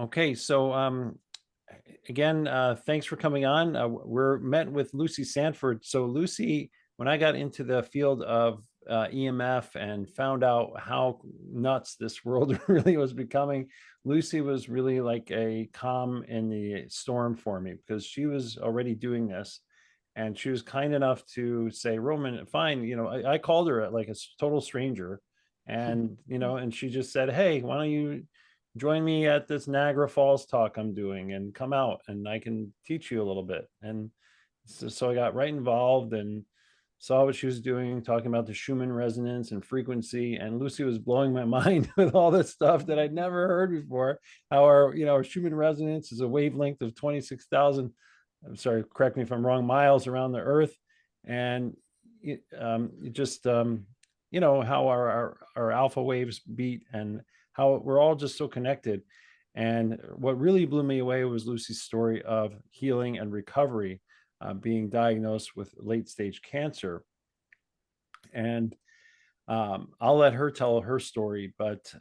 Okay, so again, thanks for coming on. We're met with Lucy Sanford. So Lucy, when I got into the field of EMF and found out how nuts this world really was becoming, Lucy was really like a calm in the storm for me because she was already doing this. And she was kind enough to say, Roman, fine. I called her like a total stranger. And, and she just said, hey, why don't you join me at this Niagara Falls talk I'm doing and come out and I can teach you a little bit. And so I got right involved and saw what she was doing, talking about the Schumann resonance and frequency. And Lucy was blowing my mind with all this stuff that I'd never heard before. How our Schumann resonance is a wavelength of 26,000, I'm sorry, correct me if I'm wrong, miles around the earth. And how our alpha waves beat and how we're all just so connected. And what really blew me away was Lucy's story of healing and recovery, being diagnosed with late stage cancer. And I'll let her tell her story, but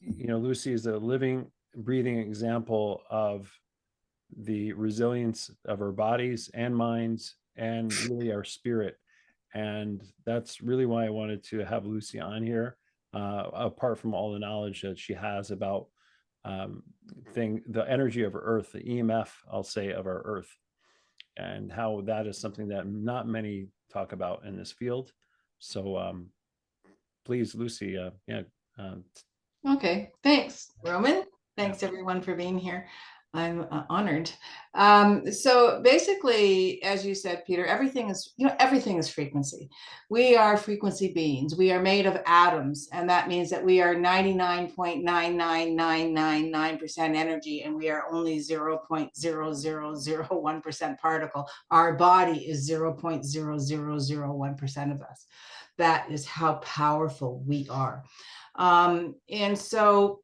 Lucy is a living, breathing example of the resilience of our bodies and minds and really our spirit. And that's really why I wanted to have Lucy on here, apart from all the knowledge that she has about the energy of our earth, the EMF, I'll say, of our earth, and how that is something that not many talk about in this field. So please, Lucy, Okay, thanks, Roman. Thanks everyone for being here. I'm honored. So basically, as you said, Peter, everything is frequency. We are frequency beings. We are made of atoms, and that means that we are 99.99999% energy, and we are only 0.0001% particle. Our body is 0.0001% of us. That is how powerful we are. And so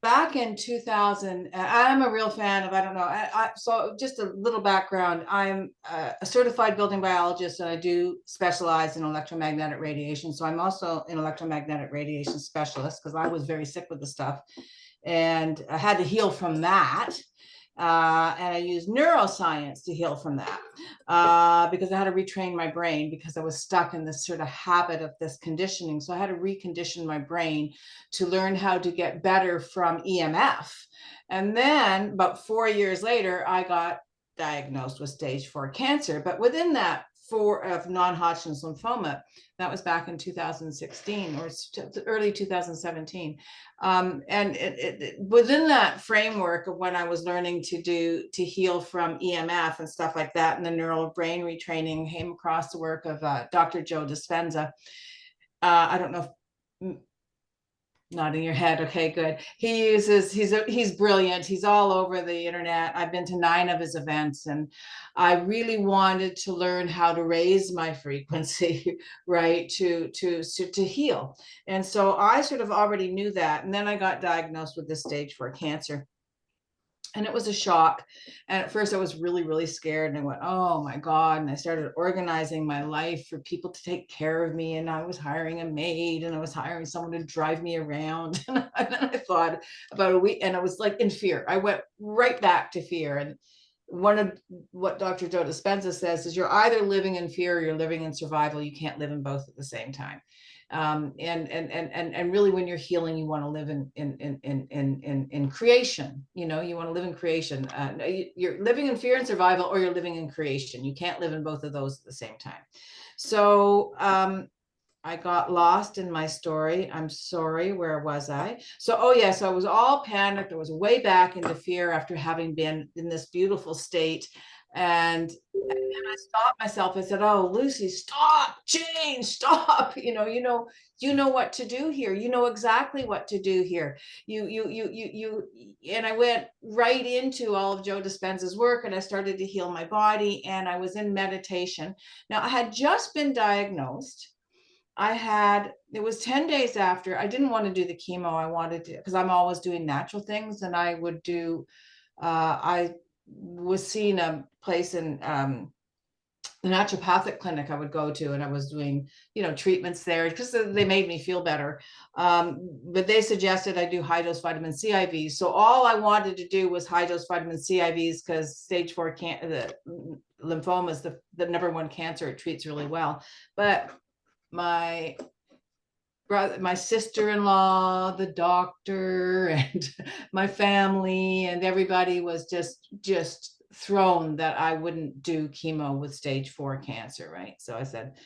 back in 2000, I'm a real fan of, I don't know, so just a little background. I'm a certified building biologist, and I do specialize in electromagnetic radiation. So I'm also an electromagnetic radiation specialist because I was very sick with the stuff and I had to heal from that. And I used neuroscience to heal from that because I had to retrain my brain because I was stuck in this sort of habit of this conditioning. So I had to recondition my brain to learn how to get better from EMF. And then about 4 years later, I got diagnosed with stage 4 cancer. But within that, of non-Hodgkin's lymphoma. That was back in 2016 or early 2017. And within that framework of when I was learning to heal from EMF and stuff like that, and the neural brain retraining, came across the work of Dr. Joe Dispenza. I don't know if nodding your head. Okay, good. He's brilliant. He's all over the internet. I've been to 9 of his events, and I really wanted to learn how to raise my frequency, right, to heal. And so I sort of already knew that. And then I got diagnosed with this stage 4 cancer. And it was a shock. And at first I was really, really scared. And I went, oh my God. And I started organizing my life for people to take care of me. And I was hiring a maid, and I was hiring someone to drive me around. And then I thought about a week, and I was like in fear. I went right back to fear. And one of what Dr. Joe Dispenza says is, you're either living in fear or you're living in survival. You can't live in both at the same time. And really, when you're healing, you want to live in creation. You want to live in creation. You're living in fear and survival, or you're living in creation. You can't live in both of those at the same time. So I got lost in my story. I'm sorry, where was I? So I was all panicked. I was way back into fear after having been in this beautiful state. And I stopped myself. I said, oh, Lucy, stop, change, stop. You know what to do here. You know exactly what to do here. And I went right into all of Joe Dispenza's work, and I started to heal my body, and I was in meditation. Now, I had just been diagnosed. It was 10 days after. I didn't want to do the chemo. I wanted to, because I'm always doing natural things, and I would do, I was seeing a place in the naturopathic clinic I would go to, and I was doing, treatments there because they made me feel better. But they suggested I do high dose vitamin C IVs. So all I wanted to do was high dose vitamin C IVs because stage 4 the lymphoma is the number one cancer it treats really well. But my brother, my sister-in-law, the doctor, and my family, and everybody was just thrown that I wouldn't do chemo with stage 4 cancer, right? So I said,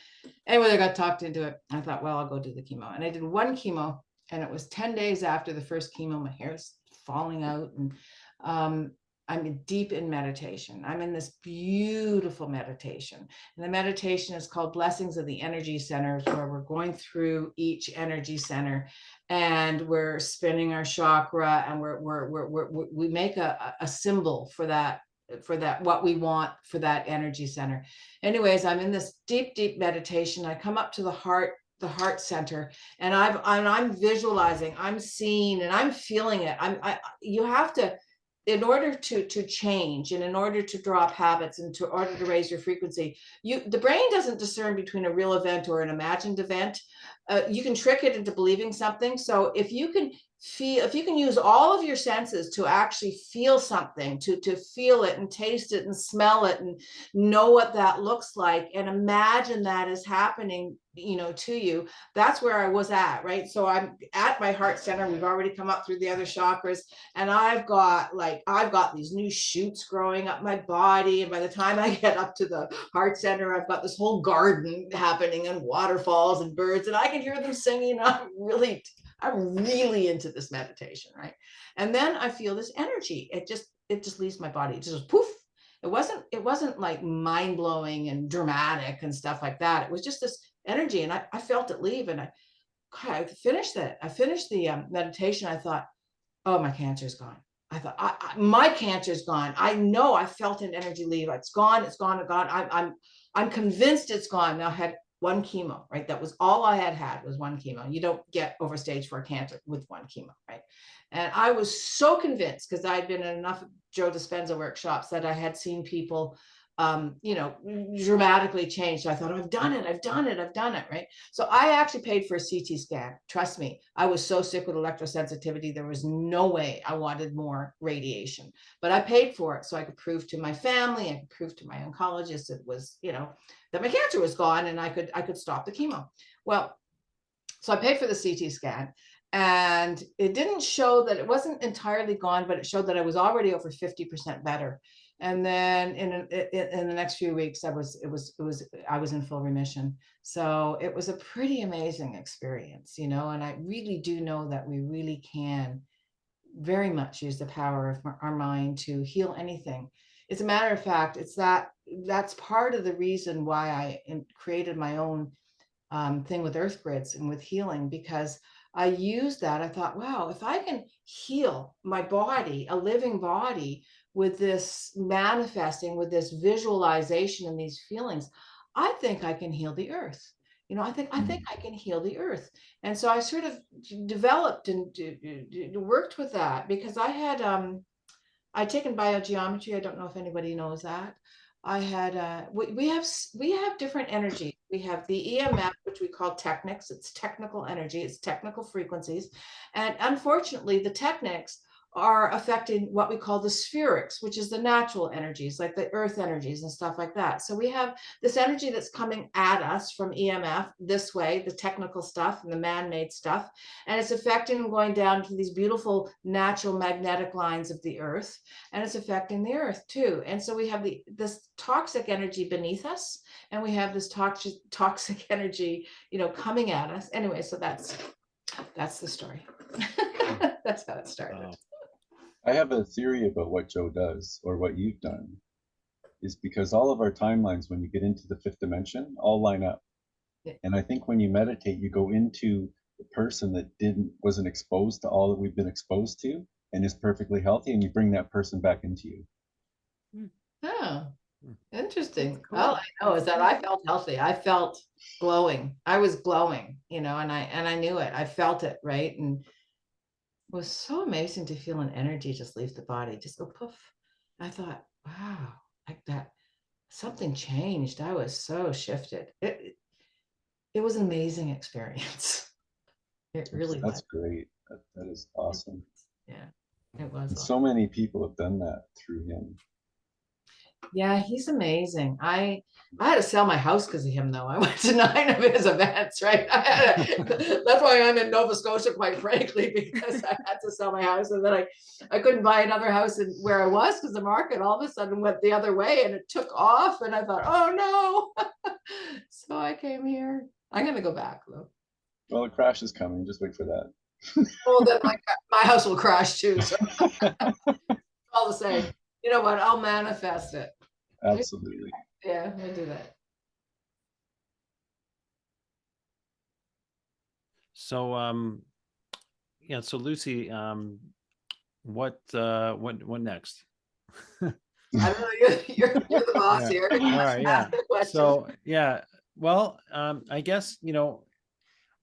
anyway, I got talked into it. I thought, well, I'll go do the chemo. And I did one chemo, and it was 10 days after the first chemo. My hair's falling out, and I'm deep in meditation. I'm in this beautiful meditation. And the meditation is called Blessings of the Energy Centers, where we're going through each energy center and we're spinning our chakra, and we make a symbol for that, what we want for that energy center. Anyways, I'm in this deep meditation. I come up to the heart center, and I'm visualizing, I'm seeing, and I'm feeling it. You have to, in order to change, and in order to drop habits, and to order to raise your frequency, the brain doesn't discern between a real event or an imagined event. You can trick it into believing something. So if you can use all of your senses to actually feel something, to feel it and taste it and smell it and know what that looks like, and imagine that is happening, to you, that's where I was at, right? So I'm at my heart center. We've already come up through the other chakras, and I've got these new shoots growing up my body. And by the time I get up to the heart center, I've got this whole garden happening, and waterfalls and birds, and I can hear them singing. I'm really into this meditation, right? And then I feel this energy. It just leaves my body. It just poof. It wasn't like mind-blowing and dramatic and stuff like that. It was just this energy, and I felt it leave. And I finished the meditation. I thought, oh, my cancer's gone. I thought, my cancer's gone. I know, I felt an energy leave. It's gone. I'm convinced it's gone. Now I had one chemo, right? That was all I had was one chemo. You don't get over stage 4 cancer with one chemo, right? And I was so convinced, because I'd been in enough Joe Dispenza workshops that I had seen people dramatically change. So I thought, I've done it, right? So I actually paid for a CT scan. Trust me, I was so sick with electrosensitivity, there was no way I wanted more radiation. But I paid for it so I could prove to my family, I could prove to my oncologist it was, that my cancer was gone, and I could stop the chemo. Well, so I paid for the CT scan, and it didn't show that it wasn't entirely gone, but it showed that I was already over 50% better. And then in the next few weeks, I was in full remission. So it was a pretty amazing experience, and I really do know that we really can very much use the power of our mind to heal anything. As a matter of fact, that's part of the reason why I created my own thing with earth grids and with healing, because I used that. I thought, wow, if I can heal my body, a living body, with this manifesting, with this visualization and these feelings, I think I can heal the earth. I think I can heal the earth. And so I sort of developed and worked with that, because I'd taken biogeometry. I don't know if anybody knows that. I had we have different energies. We have the EMF, which we call technics. It's technical energy. It's technical frequencies, and unfortunately, the technics are affecting what we call the spherics, which is the natural energies, like the earth energies and stuff like that. So we have this energy that's coming at us from EMF this way, the technical stuff and the man-made stuff, and it's affecting and going down to these beautiful natural magnetic lines of the earth, and it's affecting the earth too. And so we have this toxic energy beneath us, and we have this toxic energy, coming at us. Anyway, so that's the story. That's how it started. Wow. I have a theory about what Joe does, or what you've done, is because all of our timelines, when you get into the 5th dimension, all line up. Yeah. And I think when you meditate, you go into the person that wasn't exposed to all that we've been exposed to and is perfectly healthy, and you bring that person back into you. Oh, interesting. Cool. All I know is that I felt healthy. I felt glowing. I was glowing, and I knew it. I felt it, right? And it was so amazing to feel an energy just leave the body, just go poof. I thought, wow, like that. something changed. I was so shifted. It was an amazing experience. It really That's was. great. That is awesome. Yeah, it was. And so many people have done that through him. Yeah, he's amazing. I had to sell my house because of him, though. I went to 9 of his events, right? That's why I'm in Nova Scotia, quite frankly, because I had to sell my house, and then I couldn't buy another house where I was because the market all of a sudden went the other way, and it took off, and I thought, oh no. So I came here. I'm gonna go back though. Well, the crash is coming. Just wait for that. Well, then my house will crash too. So all the same. You know what? I'll manifest it. Absolutely. Yeah, we'll do that. So yeah, so Lucy, what next? I don't know. You're the boss Yeah. here. All right, yeah. Ask the question. So yeah, well, I guess,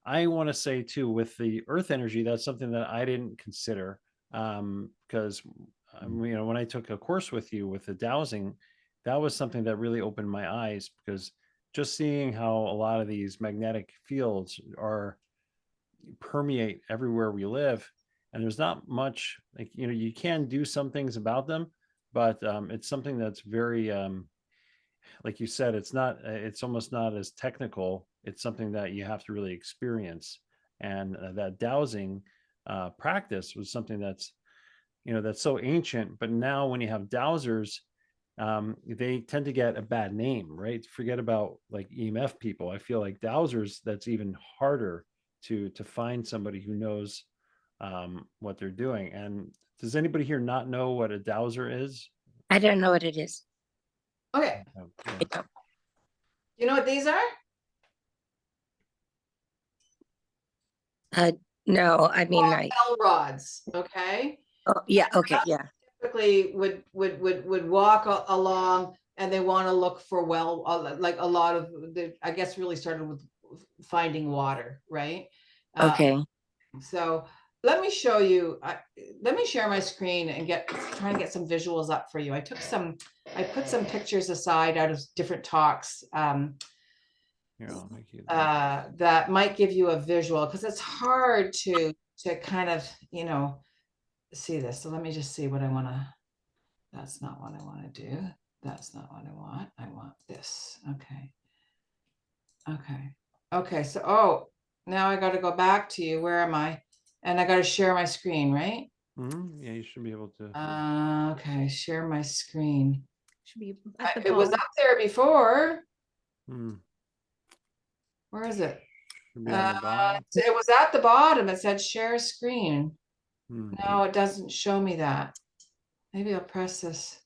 I want to say too, with the earth energy, that's something that I didn't consider, because when I took a course with you with the dowsing, that was something that really opened my eyes, because just seeing how a lot of these magnetic fields permeate everywhere we live, and there's not much, like, you can do some things about them, but it's something that's very, like you said, it's almost not as technical. It's something that you have to really experience. And that dowsing practice was something that's so ancient, but now when you have dowsers, they tend to get a bad name, right? Forget about like EMF people. I feel like dowsers, that's even harder to find somebody who knows what they're doing. And does anybody here not know what a dowser is? I don't know what it is. Okay. Yeah. I don't. You know what these are? No, I mean, Bell rods. Okay. oh, yeah, okay, yeah. Typically would walk along, and they want to look for like a lot of I guess really started with finding water, right? Okay. So let me show you. Let me share my screen and try and get some visuals up for you. I put some pictures aside out of different talks that might give you a visual, because it's hard to kind of see this. So let me just see what I want to. That's not what I want to do. That's not what I want. I want this. Okay. So now I got to go back to you. Where am I? And I got to share my screen, right? Yeah, you should be able to. Okay, share my screen. Should be at the It was bottom. up there before. Hmm. Where is it? Should be on the bottom. It was at the bottom. It said share screen. Hmm. No, it doesn't show me that. Maybe I'll press this.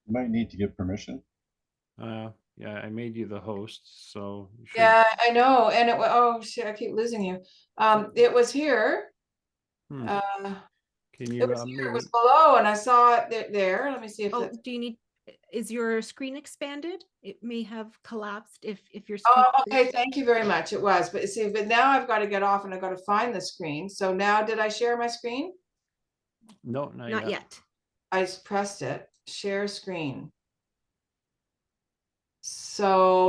You might need to give permission. Yeah, I made you the host, so you should. Yeah, I know. And oh shit, I keep losing you. It was here. Hmm. Can It you was here, it was maybe? below, and I saw it there. Let me see if Oh, it's. do you need, is your screen expanded? It may have collapsed if your Oh, screen. okay, thank you very much. It was, but see, but now I've got to get off and I've got to find the screen. So now, did I share my screen? No, not Not yet. yet. I just pressed it, share screen. So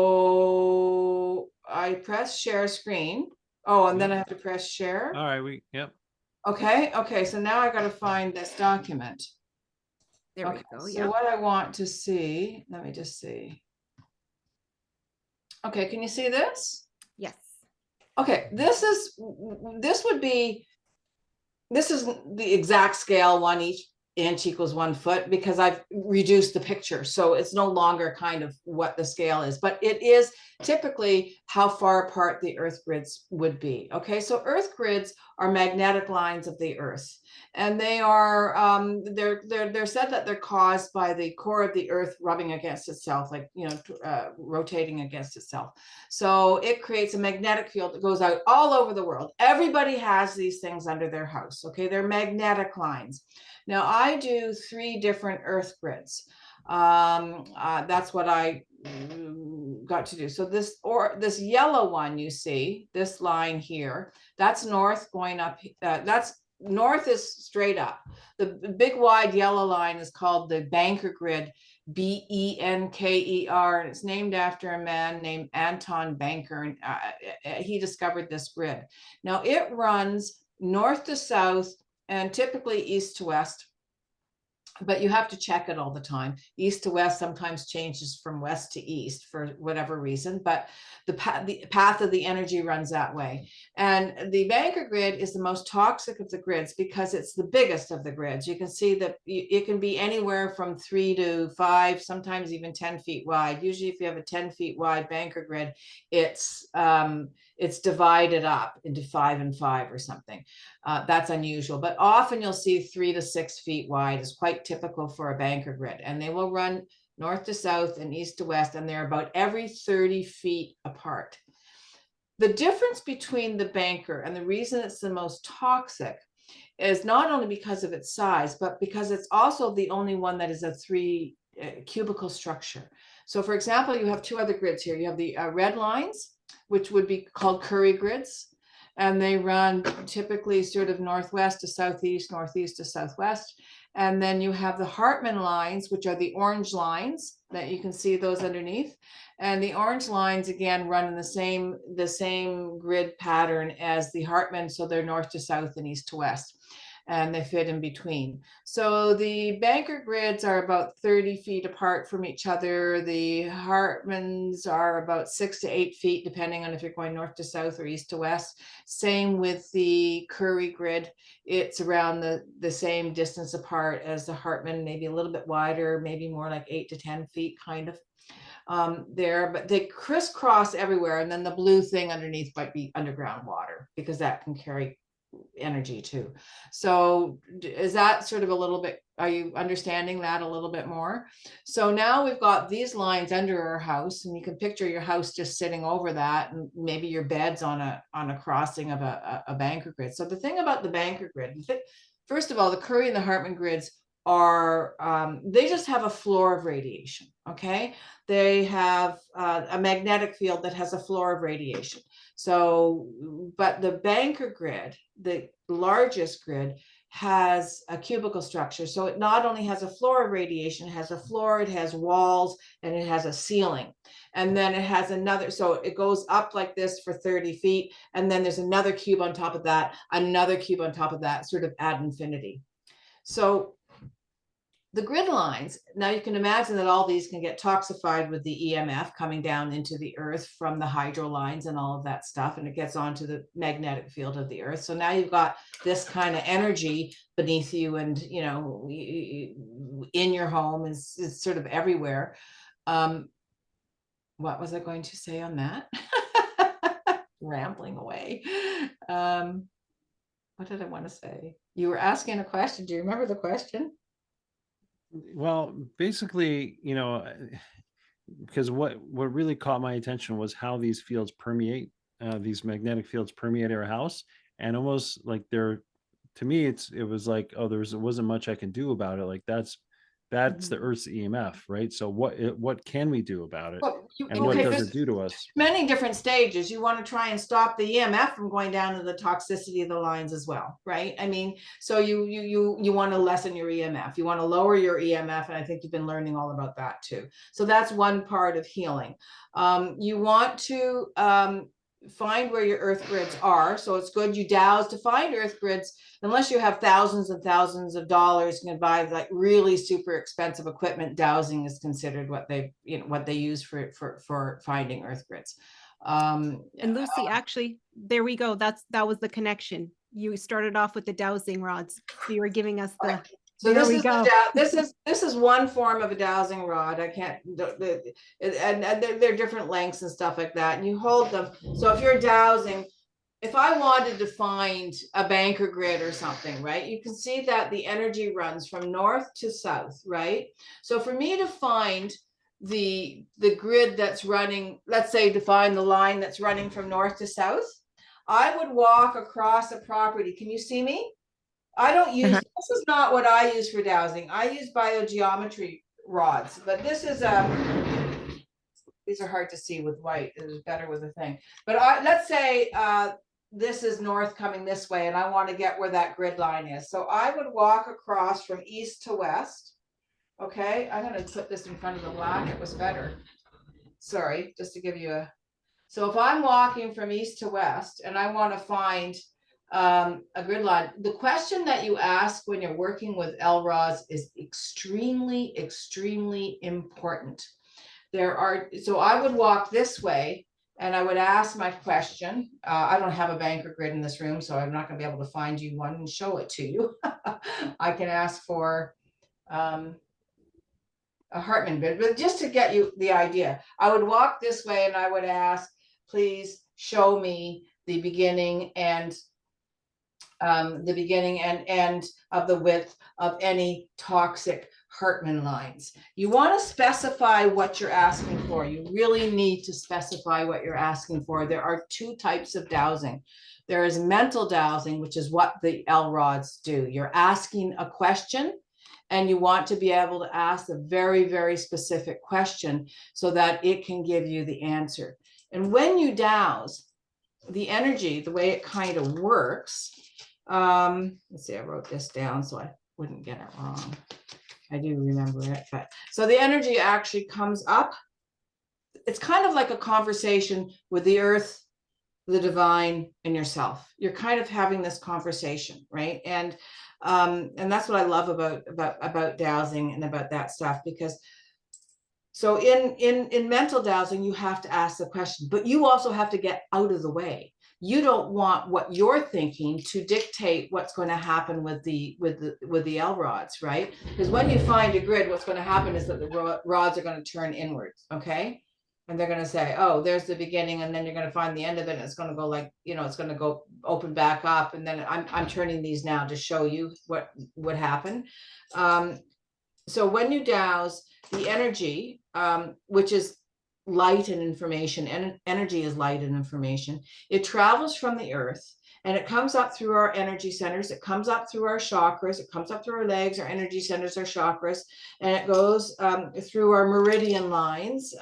I press share screen. Oh, and then I have to press share. All right, yep. Okay, so now I got to find this document. There we go. So Yeah. what I want to see, let me just see. Okay, can you see this? Yes. Okay, this is the exact scale, 1 inch equals 1 foot, because I've reduced the picture. So it's no longer kind of what the scale is, but it is typically how far apart the earth grids would be. Okay, so earth grids are magnetic lines of the earth, and they are they're said that they're caused by the core of the earth rubbing against itself, like rotating against itself. So it creates a magnetic field that goes out all over the world. Everybody has these things under their house. Okay, they're magnetic lines. Now I do 3 different earth grids. That's what I got to do. So this yellow one, you see this line here, that's north going up. That's north is straight up. The big wide yellow line is called the banker grid, Benker, and it's named after a man named Anton Banker, and he discovered this grid. Now it runs north to south and typically east to west, but you have to check it all the time. East to west sometimes changes from west to east for whatever reason, but the path of the energy runs that way. And the Banker grid is the most toxic of the grids because it's the biggest of the grids. You can see that it can be anywhere from 3 to 5, sometimes even 10 feet wide. Usually if you have a 10 feet wide Banker grid, it's divided up into 5 and 5 or something. That's unusual, but often you'll see 3 to 6 feet wide is quite typical for a Banker grid, and they will run north to south and east to west, and they're about every 30 feet apart. The difference between the Banker and the reason it's the most toxic is not only because of its size, but because it's also the only one that is a 3 cubical structure. So for example, you have 2 other grids here. You have the red lines, which would be called Curry grids, and they run typically sort of northwest to southeast, northeast to southwest. And then you have the Hartman lines, which are the orange lines that you can see those underneath. And the orange lines again run in the same grid pattern as the Hartman, so they're north to south and east to west, and they fit in between. So the Banker grids are about 30 feet apart from each other. The Hartmans are about 6 to 8 feet, depending on if you're going north to south or east to west. Same with the Curry grid. It's around the same distance apart as the Hartman, maybe a little bit wider, maybe more like 8 to 10 feet kind of there, but they crisscross everywhere. And then the blue thing underneath might be underground water, because that can carry energy too. So is that sort of a little bit, are you understanding that a little bit more? So now we've got these lines under our house, and you can picture your house just sitting over that, and maybe your bed's on a crossing of a Banker grid. So the thing about the Banker grid, first of all, the Curry and the Hartman grids are they just have a floor of radiation. Okay, they have a magnetic field that has a floor of radiation. So, but the Banker grid, the largest grid, has a cubical structure. So it not only has a floor of radiation, it has a floor, it has walls, and it has a ceiling. And then it has another, so it goes up like this for 30 feet. And then there's another cube on top of that, another cube on top of that, sort of ad infinity. So the grid lines, now you can imagine that all these can get toxified with the EMF coming down into the earth from the hydro lines and all of that stuff, and it gets onto the magnetic field of the earth. So now you've got this kind of energy beneath you, and you know, in your home is sort of everywhere. What was I going to say on that? Rambling away. What did I want to say? You were asking a question. Do you remember the question? Well, basically, you know, because what really caught my attention was how these fields permeate, these magnetic fields permeate our house, and almost like they're, to me, it was like, oh, there wasn't much I can do about it. Like that's the Earth's EMF, right? So what can we do about it, Well, and what does it do to us? Many different stages. You want to try and stop the EMF from going down to the toxicity of the lines as well, right? I mean, so you want to lessen your EMF, you want to lower your EMF, and I think you've been learning all about that too. So that's one part of healing. You want to find where your earth grids are. So it's good you dowse to find earth grids, unless you have thousands and thousands of dollars, you can buy like really super expensive equipment. Dowsing is considered what they, you know, what they use for finding earth grids. And Lucy, actually, there we go. That was the connection. You started off with the dowsing rods. So you were giving us the, so there this we is go. this is one form of a dowsing rod. I can't, and they're different lengths and stuff like that, and you hold them. So if you're dowsing, if I wanted to find a Banker grid or something, right, you can see that the energy runs from north to south, right? So for me to find the grid that's running, let's say to find the line that's running from north to south, I would walk across a property. Can you see me? I don't use, this is not what I use for dowsing. I use biogeometry rods, but this is these are hard to see with white. It is better with a thing. But let's say this is north coming this way, and I want to get where that grid line is. So I would walk across from east to west, Okay, I'm gonna put this in front of the black. It was better. Sorry, just to give you a, so if I'm walking from east to west and I want to find a grid line, the question that you ask when you're working with LRODs is extremely, extremely important. So I would walk this way and I would ask my question. I don't have a banker grid in this room, so I'm not gonna be able to find you one and show it to you. I can ask for a Hartman grid, but just to get you the idea, I would walk this way and I would ask, please show me the beginning and end of the width of any toxic Hartman lines. You want to specify what you're asking for. You really need to specify what you're asking for. There are two types of dowsing. There is mental dowsing, which is what the LRODs do. You're asking a question and you want to be able to ask a very, very specific question so that it can give you the answer. And when you dowse, the energy, the way it kind of works, let's see, I wrote this down so I wouldn't get it wrong. I do remember it, but so the energy actually comes up. It's kind of like a conversation with the earth, the divine, and yourself. You're kind of having this conversation, right? And that's what I love about dowsing and about that stuff, because so in mental dowsing, you have to ask the question, but you also have to get out of the way. You don't want what you're thinking to dictate what's going to happen with the LRODs, right? Because when you find a grid, what's going to happen is that the rods are going to turn inwards, okay? And they're going to say, oh, there's the beginning, and then you're going to find the end of it, and it's going to go like, you know, it's going to go open back up, and then I'm turning these now to show you what would happen. So when you dowse, the energy, which is light and information, and energy is light and information, it travels from the earth and it comes up through our energy centers, it comes up through our chakras, it comes up through our legs, our energy centers, our chakras, and it goes through our meridian lines.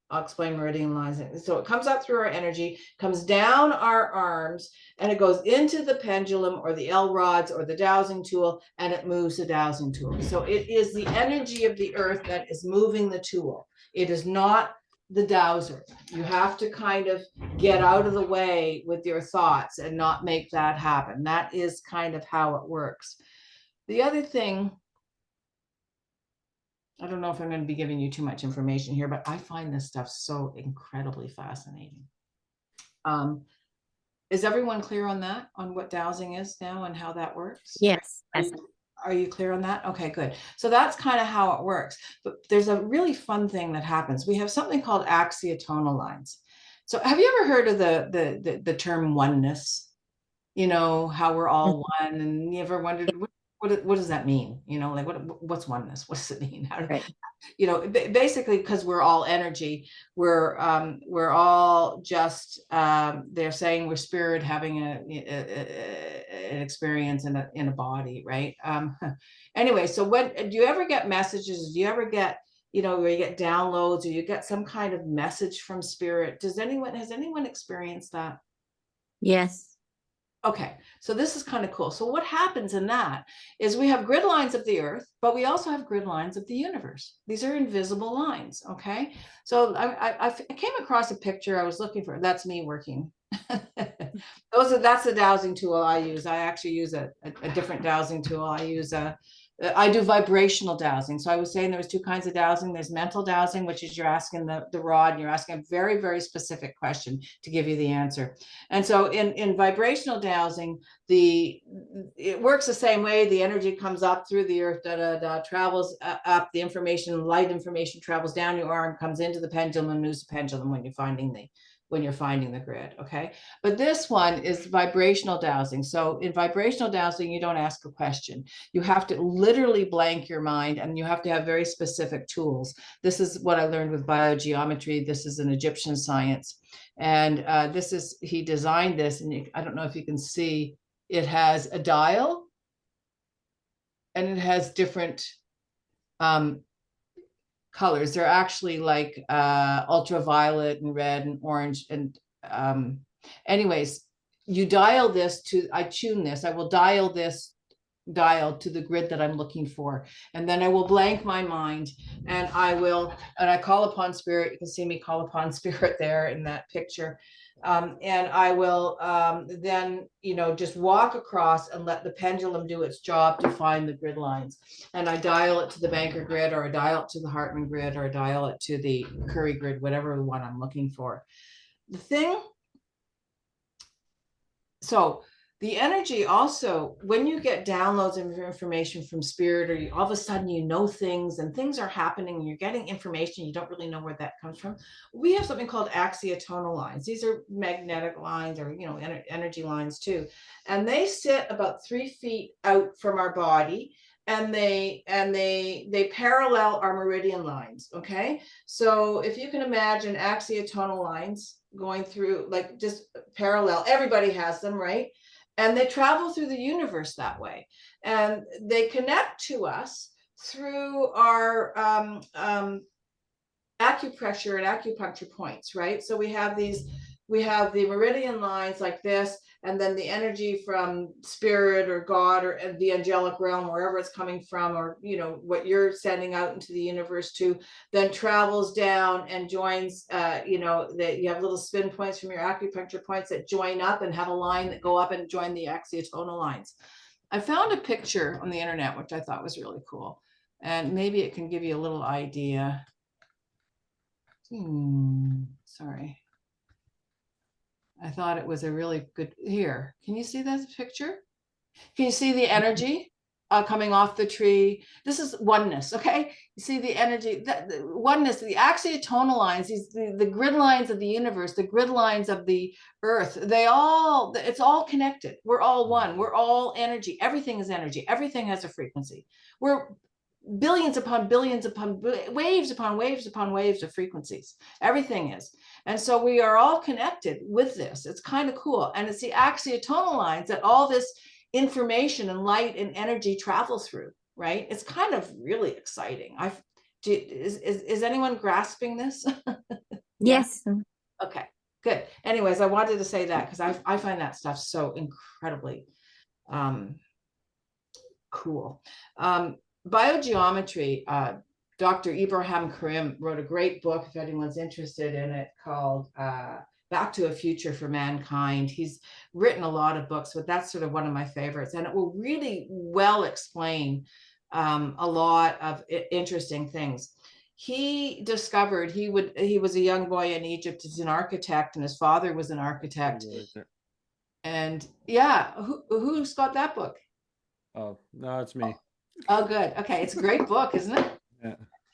I'll explain meridian lines. So it comes up through our energy, comes down our arms, and it goes into the pendulum or the LRODs or the dowsing tool, and it moves the dowsing tool. So it is the energy of the earth that is moving the tool. It is not the dowser. You have to kind of get out of the way with your thoughts and not make that happen. That is kind of how it works. The other thing, I don't know if I'm going to be giving you too much information here, but I find this stuff so incredibly fascinating. Is everyone clear on that, on what dowsing is now and how that works? Yes. Yes. Are you clear on that? Okay, good. So that's kind of how it works. But there's a really fun thing that happens. We have something called axiotonal lines. So have you ever heard of the term oneness? You know, how we're all one, and you ever wondered what does that mean? You know, like what's oneness? What does it mean? How, Right. you know, basically because we're all energy, we're all just they're saying we're spirit having an experience in a body, right? Anyway, so when do you ever get messages? Do you ever get, you know, where you get downloads or you get some kind of message from spirit? Has anyone experienced that? Yes. Okay, so this is kind of cool. So what happens in that is we have grid lines of the earth, but we also have grid lines of the universe. These are invisible lines, okay? So I came across a picture I was looking for. That's me working. That's the dowsing tool I use. I actually use a different dowsing tool. I do vibrational dowsing. So I was saying there was two kinds of dowsing. There's mental dowsing, which is you're asking the rod, and you're asking a very, very specific question to give you the answer. And so in vibrational dowsing, it works the same way. The energy comes up through the earth, travels up. The information, light information, travels down your arm, comes into the pendulum, and moves the pendulum when you're finding the grid, okay? But this one is vibrational dowsing. So in vibrational dowsing, you don't ask a question. You have to literally blank your mind, and you have to have very specific tools. This is what I learned with biogeometry. This is an Egyptian science. And he designed this, and I don't know if you can see, it has a dial, and it has different colors. They're actually like ultraviolet and red and orange. And anyways, you dial this I will dial this dialed to the grid that I'm looking for. And then I will blank my mind and I call upon spirit. You can see me call upon spirit there in that picture. And I will then, just walk across and let the pendulum do its job to find the grid lines. And I dial it to the Banker grid, or I dial it to the Hartman grid, or I dial it to the Curry grid, whatever one I'm looking for. So the energy also, when you get downloads of information from spirit, or all of a sudden things and things are happening and you're getting information, you don't really know where that comes from. We have something called axiotonal lines. These are magnetic lines, or energy lines too. And they sit about 3 feet out from our body, and they parallel our meridian lines. Okay. So if you can imagine axiotonal lines going through, like, just parallel, everybody has them, right? And they travel through the universe that way. And they connect to us through our acupressure and acupuncture points, right? So we have the meridian lines like this, and then the energy from spirit or God or the angelic realm, wherever it's coming from, or what you're sending out into the universe to, then travels down and joins. That you have little spin points from your acupuncture points that join up and have a line that go up and join the axiotonal lines. I found a picture on the internet which I thought was really cool, and maybe it can give you a little idea. Sorry. I thought it was a really good, here. Can you see that picture? Can you see the energy coming off the tree? This is oneness, okay? You see the energy, the oneness, the axiotonal lines, the grid lines of the universe, the grid lines of the earth, it's all connected. We're all one. We're all energy. Everything is energy. Everything has a frequency. We're billions upon billions upon waves upon waves upon waves of frequencies. Everything is. And so we are all connected with this. It's kind of cool. And it's the axiotonal lines that all this information and light and energy travel through, right? It's kind of really exciting. Is anyone grasping this? Yes. Okay, good. Anyways, I wanted to say that because I find that stuff so incredibly cool. Biogeometry, Dr. Ibrahim Karim wrote a great book, if anyone's interested in it, called Back to a Future for Mankind. He's written a lot of books, but that's sort of one of my favorites, and it will really well explain a lot of interesting things. He discovered he was a young boy in Egypt. He's an architect, and his father was an architect. And yeah, who's got that book? Oh, no, it's me. Oh, good. Okay. It's a great book, isn't it?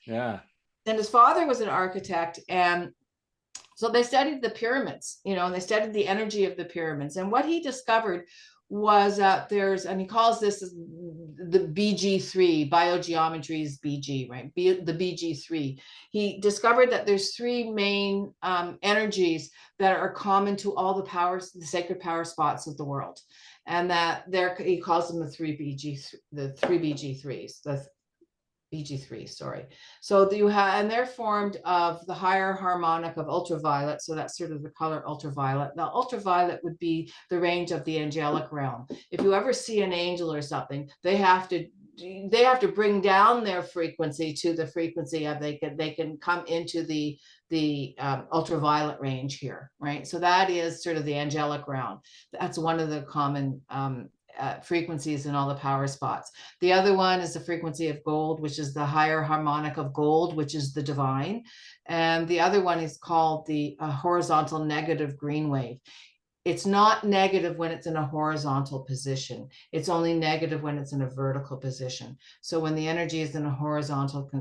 Yeah. And his father was an architect. And so they studied the pyramids, and they studied the energy of the pyramids. And what he discovered was that and he calls this the BG3, biogeometry's BG, right? The BG3. He discovered that there's 3 main energies that are common to all the sacred power spots of the world. And that he calls them the 3 BG3s, the BG3, sorry. So and they're formed of the higher harmonic of ultraviolet. So that's sort of the color ultraviolet. Now, ultraviolet would be the range of the angelic realm. If you ever see an angel or something, they have to bring down their frequency to the frequency of they can come into the ultraviolet range here, right? So that is sort of the angelic realm. That's one of the common frequencies in all the power spots. The other one is the frequency of gold, which is the higher harmonic of gold, which is the divine. And the other one is called the horizontal negative green wave. It's not negative when it's in a horizontal position. It's only negative when it's in a vertical position. So when the energy is in a horizontal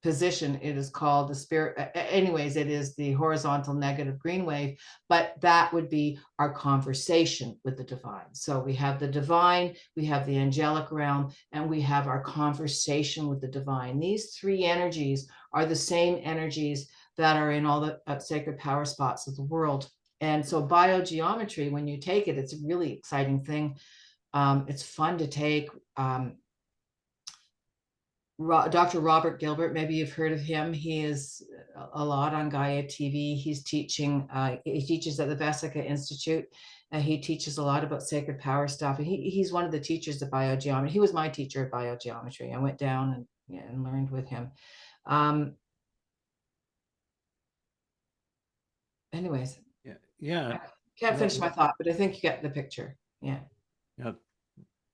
position, it is called the spirit. Anyways, it is the horizontal negative green wave, but that would be our conversation with the divine. So we have the divine, we have the angelic realm, and we have our conversation with the divine. These 3 energies are the same energies that are in all the sacred power spots of the world. And so biogeometry, when you take it, it's a really exciting thing. It's fun to take. Dr. Robert Gilbert, maybe you've heard of him. He is a lot on Gaia TV. He's teaching, he teaches at the Vesica Institute. He teaches a lot about sacred power stuff. And he's one of the teachers of biogeometry. He was my teacher of biogeometry. I went down and learned with him. Anyways, Yeah. can't finish my thought, but I think you get the picture. Yeah.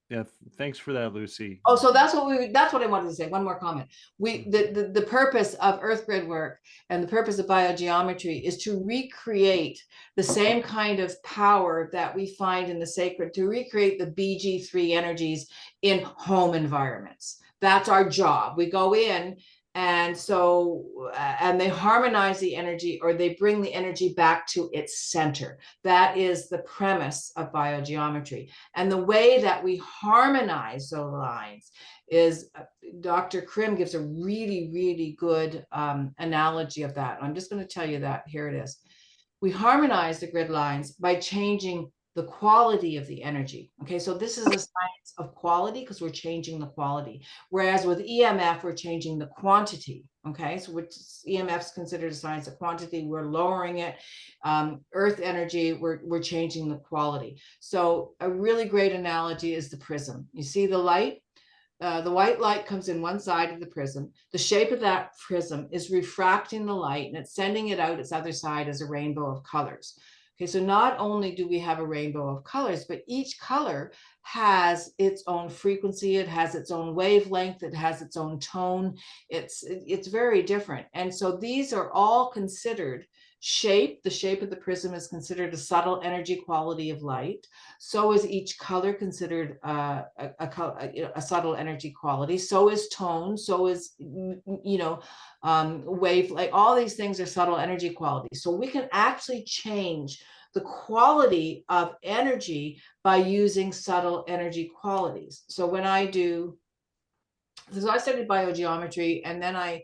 Yeah. Thanks for that, Lucy. Oh, so that's what I wanted to say. One more comment. The purpose of earth grid work and the purpose of biogeometry is to recreate the same kind of power that we find in the sacred, to recreate the BG3 energies in home environments. That's our job. We go in and they harmonize the energy, or they bring the energy back to its center. That is the premise of biogeometry. And the way that we harmonize those lines is, Dr. Krim gives a really, really good analogy of that. I'm just going to tell you that. Here it is. We harmonize the grid lines by changing the quality of the energy. Okay, so this is a science of quality because we're changing the quality. Whereas with EMF, we're changing the quantity. Okay, so which EMF is considered a science of quantity. We're lowering it. Earth energy, we're changing the quality. So a really great analogy is the prism. You see the light? The white light comes in one side of the prism. The shape of that prism is refracting the light, and it's sending it out its other side as a rainbow of colors. Okay, so not only do we have a rainbow of colors, but each color has its own frequency, it has its own wavelength, it has its own tone. It's very different. And so these are all considered shape. The shape of the prism is considered a subtle energy quality of light. So is each color considered a subtle energy quality. So is tone. So is, wave, like all these things are subtle energy qualities. So we can actually change the quality of energy by using subtle energy qualities. So when I studied biogeometry, and then I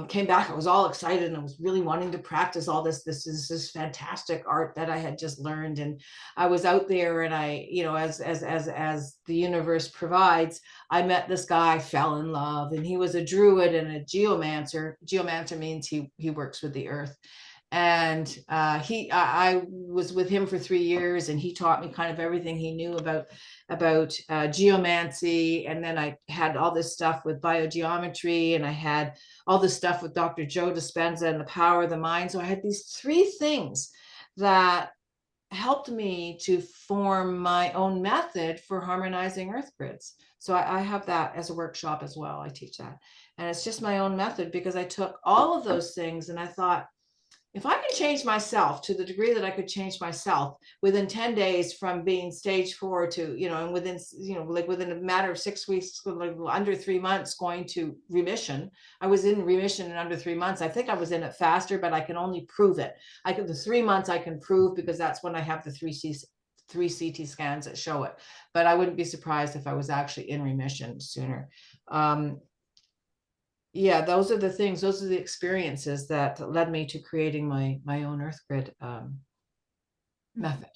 came back, I was all excited and I was really wanting to practice all this. This is this fantastic art that I had just learned. And I was out there, and I, as the universe provides, I met this guy, fell in love, and he was a druid and a geomancer. Geomancer means he works with the earth. And I was with him for 3 years, and he taught me kind of everything he knew about geomancy. And then I had all this stuff with biogeometry, and I had all this stuff with Dr. Joe Dispenza and the power of the mind. So I had these 3 things that helped me to form my own method for harmonizing earth grids. So I have that as a workshop as well. I teach that, and it's just my own method because I took all of those things and I thought, if I can change myself to the degree that I could change myself within 10 days from being stage 4 to, and within, within a matter of 6 weeks, like under 3 months, going to remission. I was in remission in under 3 months. I think I was in it faster, but I can only prove it. The 3 months I can prove because that's when I have the 3 CT scans that show it. But I wouldn't be surprised if I was actually in remission sooner. Yeah, those are the things, those are the experiences that led me to creating my own earth grid method.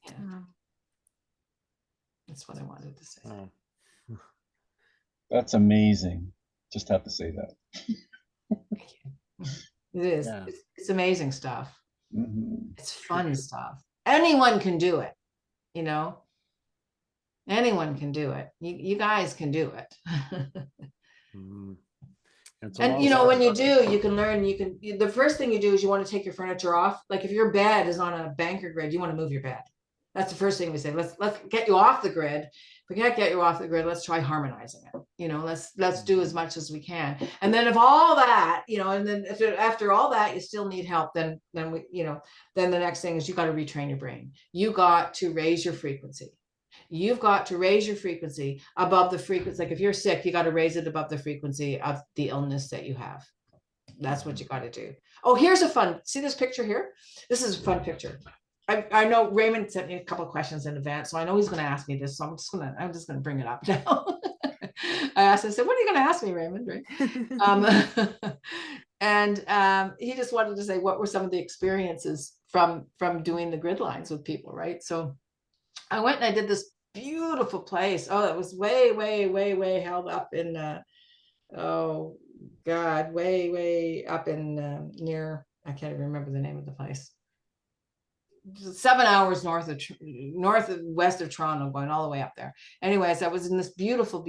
Yeah. That's what I wanted to say. That's amazing. Just have to say that. It is. Yeah. It's amazing stuff. Mm-hmm. It's fun stuff. Anyone can do it, anyone can do it. You guys can do it. And when you do, you can learn, the first thing you do is you want to take your furniture off. Like if your bed is on a banker grid, you want to move your bed. That's the first thing we say. Let's get you off the grid. If we can't get you off the grid, let's try harmonizing it. Let's do as much as we can. And then if all that, and then if after all that you still need help, then the next thing is you got to retrain your brain. You got to raise your frequency. You've got to raise your frequency above the frequency. Like if you're sick, you got to raise it above the frequency of the illness that you have. That's what you got to do. Oh, here's see this picture here? This is a fun picture. I know Raymond sent me a couple of questions in advance, so I know he's going to ask me this. So I'm just going to bring it up now. I said, what are you going to ask me, Raymond? Right? And he just wanted to say, what were some of the experiences from doing the grid lines with people, right? So I went and I did this beautiful place. Oh, it was way, way, way, way held up in oh God, way up in near, I can't even remember the name of the place. 7 hours north of west of Toronto, going all the way up there. Anyways, I was in this beautiful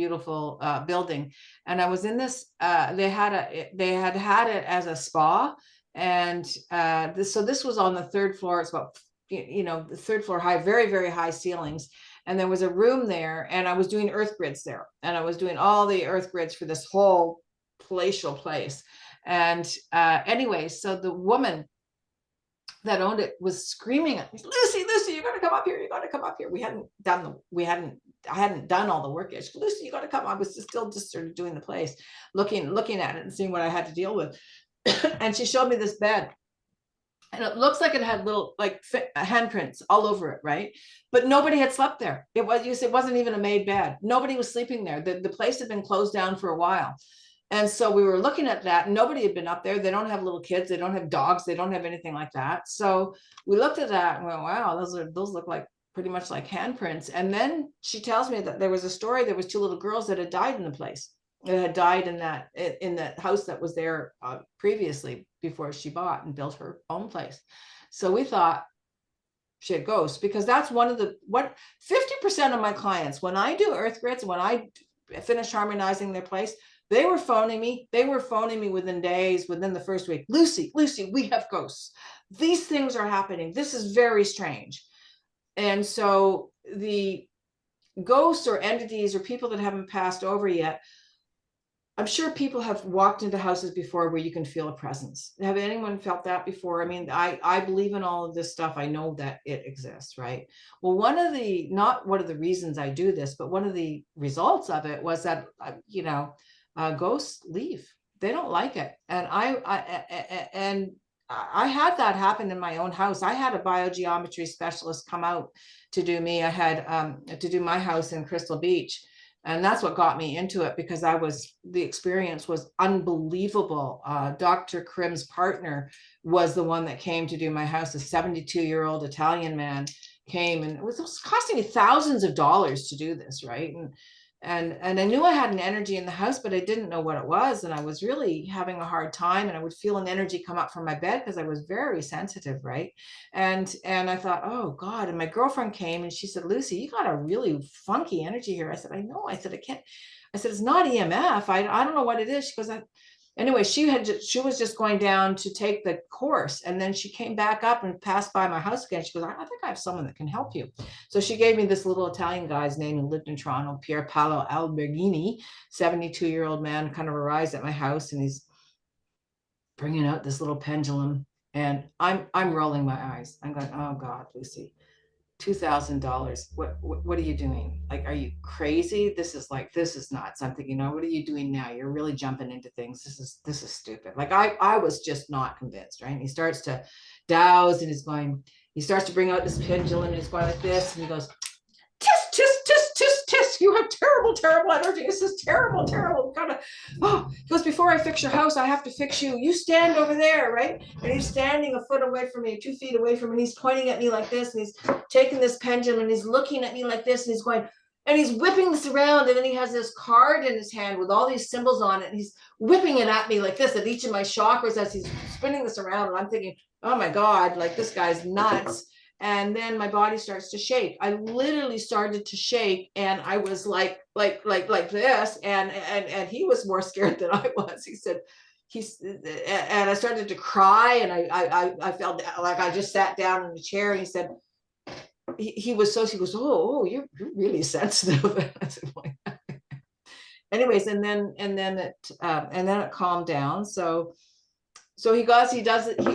building, and I was in this. They had it as a spa, and so this was on the third floor. It's about the third floor high, very high ceilings, and there was a room there, and I was doing earth grids there, and I was doing all the earth grids for this whole palatial place. And anyway, so the woman that owned it was screaming at me, Lucy, you gotta come up here, you gotta come up here. I hadn't done all the work yet. She said, Lucy, you gotta come. I was still just sort of doing the place, looking at it and seeing what I had to deal with. And she showed me this bed, and it looks like it had little handprints all over it, right? But nobody had slept there. It wasn't even a made bed. Nobody was sleeping there. The place had been closed down for a while. And so we were looking at that. Nobody had been up there. They don't have little kids. They don't have dogs. They don't have anything like that. So we looked at that and went, wow, those look like pretty much like handprints. And then she tells me that there was a story. There was 2 little girls that had died in the place. That had died in that house that was there previously, before she bought and built her own place. So we thought she had ghosts, because that's 50% of my clients, when I do earth grids, when I finish harmonizing their place, they were phoning me within days, within the first week. Lucy, we have ghosts. These things are happening. This is very strange. And so the ghosts or entities or people that haven't passed over yet, I'm sure people have walked into houses before where you can feel a presence. Have anyone felt that before? I mean, I believe in all of this stuff. I know that it exists, right? Well, not one of the reasons I do this, but one of the results of it was that, ghosts leave. They don't like it. And I had that happen in my own house. I had a biogeometry specialist come out to do me. I had to do my house in Crystal Beach. And that's what got me into it, because the experience was unbelievable. Dr. Krim's partner was the one that came to do my house. A 72-year-old Italian man came, and it was costing me thousands of dollars to do this, right? And I knew I had an energy in the house, but I didn't know what it was. And I was really having a hard time, and I would feel an energy come up from my bed because I was very sensitive, right? And I thought, oh God. And my girlfriend came and she said, Lucy, you got a really funky energy here. I said, I know. I said, I can't. I said, it's not EMF. I don't know what it is. She goes, anyway, she was just going down to take the course, and then she came back up and passed by my house again. She goes, I think I have someone that can help you. So she gave me this little Italian guy's name who lived in Toronto, Pier Paolo Alberghini, 72-year-old man, kind of arrives at my house, and he's bringing out this little pendulum, and I'm rolling my eyes. I'm going, oh God, Lucy, $2,000. What are you doing? Like, are you crazy? This is nuts. I'm thinking, what are you doing now? You're really jumping into things. This is stupid. Like, I was just not convinced, right? And he starts to douse, and he starts to bring out this pendulum, and he's going like this, and he goes, tisk, tisk, tisk, tisk, tisk. You have terrible energy. This is terrible. He goes, before I fix your house, I have to fix you. You stand over there, right? And he's standing a foot away from me, 2 feet away from me, and he's pointing at me like this, and he's taking this pendulum, and he's looking at me like this, and he's going, and he's whipping this around, and then he has this card in his hand with all these symbols on it, and he's whipping it at me like this, at each of my chakras as he's spinning this around, and I'm thinking, oh my God, like, this guy's nuts. And then my body starts to shake. I literally started to shake, and I was like this, and he was more scared than I was. He said, and I started to cry, and I felt like I just sat down in the chair, and he said, he goes, oh, you're really sensitive. I said, anyways, and then it calmed down. So he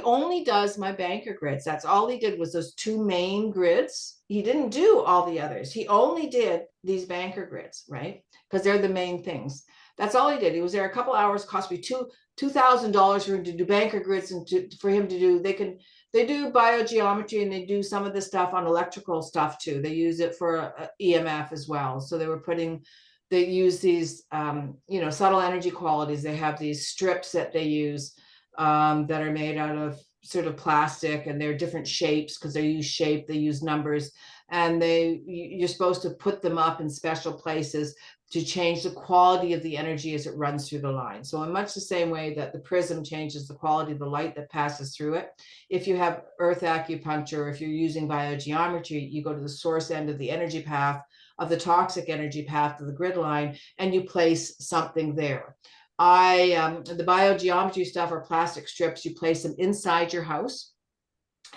only does my banker grids. That's all he did, was those 2 main grids. He didn't do all the others. He only did these banker grids, right? Because they're the main things. That's all he did. He was there a couple hours, cost me $2,000 for him to do banker grids, and for him to do, they do biogeometry, and they do some of the stuff on electrical stuff too. They use it for EMF as well. So they use these, subtle energy qualities. They have these strips that they use, that are made out of sort of plastic, and they're different shapes, because they use numbers, and you're supposed to put them up in special places. to change the quality of the energy as it runs through the line. So in much the same way that the prism changes the quality of the light that passes through it, if you have earth acupuncture, if you're using biogeometry, you go to the source end of the energy path, of the toxic energy path of the grid line, and you place something there. The biogeometry stuff are plastic strips. You place them inside your house.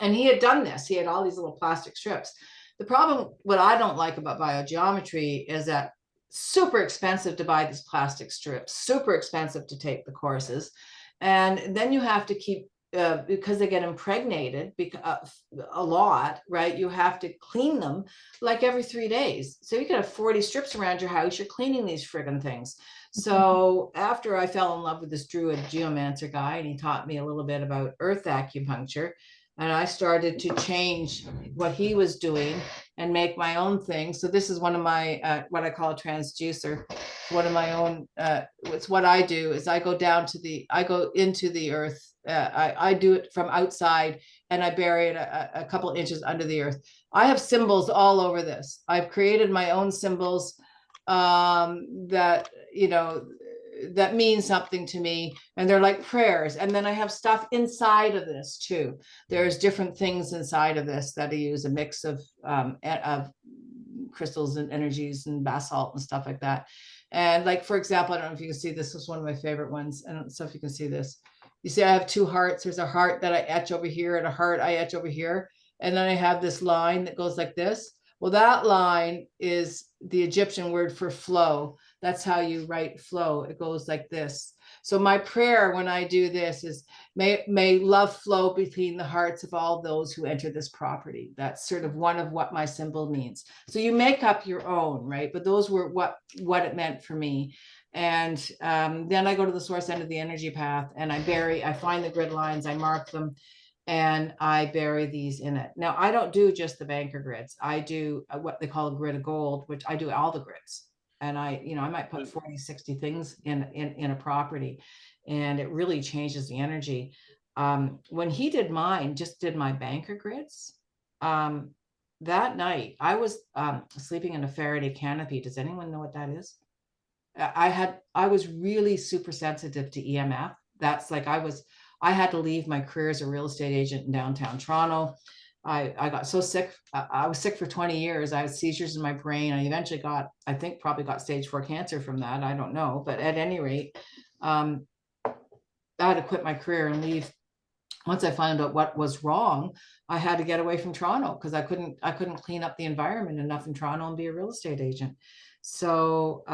And he had done this. He had all these little plastic strips. The problem, what I don't like about biogeometry is that super expensive to buy these plastic strips, super expensive to take the courses. And then you have to keep, because they get impregnated a lot, right? You have to clean them like every 3 days. So you could have 40 strips around your house. You're cleaning these friggin' things. So after I fell in love with this druid geomancer guy, and he taught me a little bit about earth acupuncture, and I started to change what he was doing and make my own thing. So this is one of my, what I call a transducer. One of my own, it's what I do is I go into the earth. I do it from outside, and I bury it a couple inches under the earth. I have symbols all over this. I've created my own symbols that, you know, that means something to me, and they're like prayers. And then I have stuff inside of this too. There's different things inside of this that I use, a mix of crystals and energies and basalt and stuff like that. And like, for example, I don't know if you can see this. This is one of my favorite ones. I don't know if you can see this. You see, I have two hearts. There's a heart that I etch over here and a heart I etch over here. And then I have this line that goes like this. Well, that line is the Egyptian word for flow. That's how you write flow. It goes like this. So my prayer when I do this is, may love flow between the hearts of all those who enter this property. That's sort of one of what my symbol means. So you make up your own, right? But those were what it meant for me. And then I go to the source end of the energy path, and I find the grid lines, I mark them, and I bury these in it. Now, I don't do just the banker grids. I do what they call a grid of gold, which I do all the grids. And I might put 40, 60 things in a property, and it really changes the energy. When he did mine, just did my banker grids, that night I was sleeping in a Faraday canopy. Does anyone know what that is? I was really super sensitive to EMF. That's like, I had to leave my career as a real estate agent in downtown Toronto. I got so sick. I was sick for 20 years. I had seizures in my brain. I eventually probably got stage 4 cancer from that. I don't know. But at any rate, I had to quit my career and leave. Once I found out what was wrong, I had to get away from Toronto because I couldn't clean up the environment enough in Toronto and be a real estate agent. So